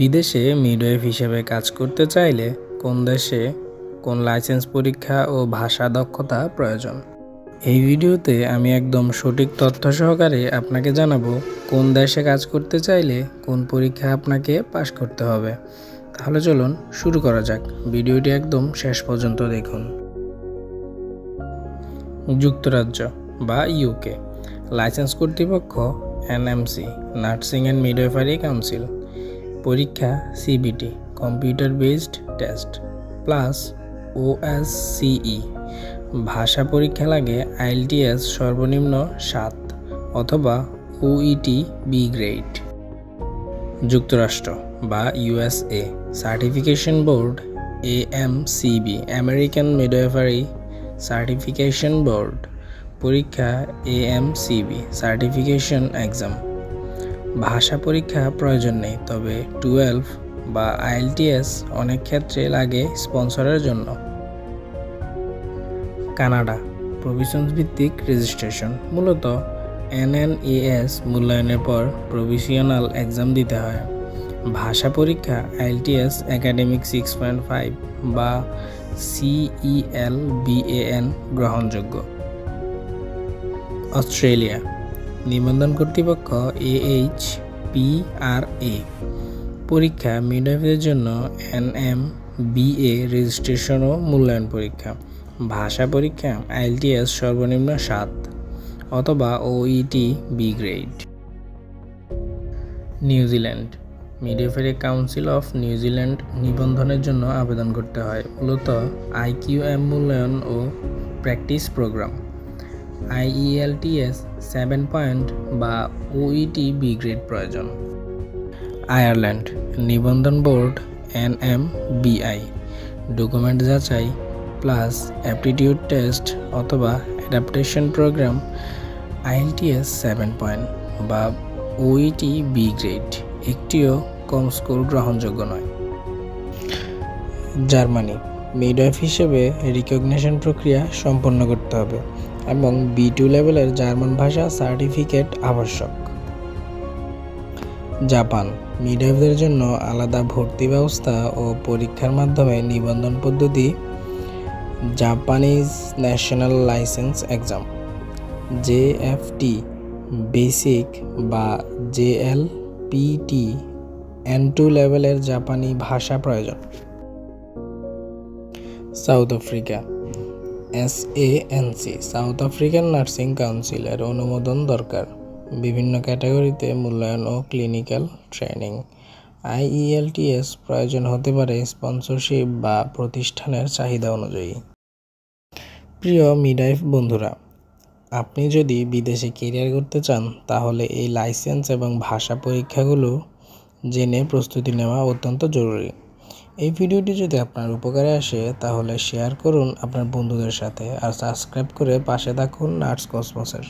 বিদেশে মিডওয়াইফ হিসেবে কাজ করতে চাইলে কোন দেশে কোন লাইসেন্স পরীক্ষা ও ভাষা দক্ষতা প্রয়োজন। এই ভিডিওতে আমি একদম সঠিক তথ্য সহকারে আপনাকে জানাবো কোন দেশে কাজ করতে চাইলে কোন পরীক্ষা আপনাকে পাশ করতে হবে। তাহলে চলুন শুরু করা যাক। ভিডিওটি একদম শেষ পর্যন্ত দেখুন। যুক্তরাজ্য বা ইউকে লাইসেন্স কর্তৃপক্ষ NMC, nursing and midwifery council. পরীক্ষা CBT, computer based test plus OSCE. ভাষা পরীক্ষা লাগে আইএলটিএস সর্বনিম্ন 7 অথবা ওইটি বি গ্রেড। যুক্তরাষ্ট্র বা USA certification board AMCB, American midwifery certification board. পরীক্ষা এএমসিবি সার্টিফিকেশন এক্সাম। ভাষা পরীক্ষা প্রয়োজন নেই, তবে 12 বা আইএলটিএস অনেক ক্ষেত্রে লাগে স্পন্সরের জন্য। কানাডা প্রভিশনস ভিত্তিক রেজিস্ট্রেশন, মূলত এনএনএএস মূল্যায়নের পর প্রভিশনাল এক্সাম দিতে হয়। ভাষা পরীক্ষা আইএলটিএস একাডেমিক 6.5 বা CELBAN গ্রহণযোগ্য। অস্ট্রেলিয়া নিবন্ধন কর্তৃপক্ষ AHPRA। পরীক্ষা মিডওয়াইফের জন্য NMBA রেজিস্ট্রেশন ও মূল্যায়ন পরীক্ষা। ভাষা পরীক্ষা আইএলটিএস সর্বনিম্ন 7 অথবা OET B grade. New Zealand midwifery council of New Zealand নিবন্ধনের জন্য আবেদন করতে হয়, মূলত IQM মূল্যায়ন ও প্র্যাকটিস প্রোগ্রাম। IELTS 7 পয়েন্ট বা ওইটি বি গ্রেড প্রয়োজন। আয়ারল্যান্ড নিবন্ধন বোর্ড NMBI। ডকুমেন্ট যাচাই প্লাস অ্যাপটিটিউড টেস্ট অথবা অ্যাডাপ্টেশন প্রোগ্রাম। IELTS 7 পয়েন্ট বা ওইটি বি গ্রেড, একটিও কম স্কোর গ্রহণযোগ্য নয়। জার্মানি মিডওয়াইফ হিসেবে রিকগনিশন প্রক্রিয়া সম্পন্ন করতে হবে এবং B2 লেভেলের জার্মান ভাষা সার্টিফিকেট আবশ্যক। জাপান মিডওয়াইফদের জন্য আলাদা ভর্তি ব্যবস্থা ও পরীক্ষার মাধ্যমে নিবন্ধন পদ্ধতি। Japanese national licence exam JFT basic বা JLPT N2 লেভেলের জাপানি ভাষা প্রয়োজন। South Africa SANC, south African nursing কাউন্সিলের অনুমোদন দরকার। বিভিন্ন ক্যাটাগরিতে মূল্যায়ন ও ক্লিনিক্যাল ট্রেনিং। IELTS প্রয়োজন হতে পারে স্পন্সরশিপ বা প্রতিষ্ঠানের চাহিদা অনুযায়ী। প্রিয় মিডওয়াইফ বন্ধুরা, আপনি যদি বিদেশে ক্যারিয়ার করতে চান তাহলে এই লাইসেন্স এবং ভাষা পরীক্ষাগুলো জেনে প্রস্তুতি নেওয়া অত্যন্ত জরুরি। এই ভিডিওটি যদি আপনার উপকারে আসে তাহলে শেয়ার করুন আপনার বন্ধুদের সাথে আর সাবস্ক্রাইব করে পাশে থাকুন নার্স কসমসের।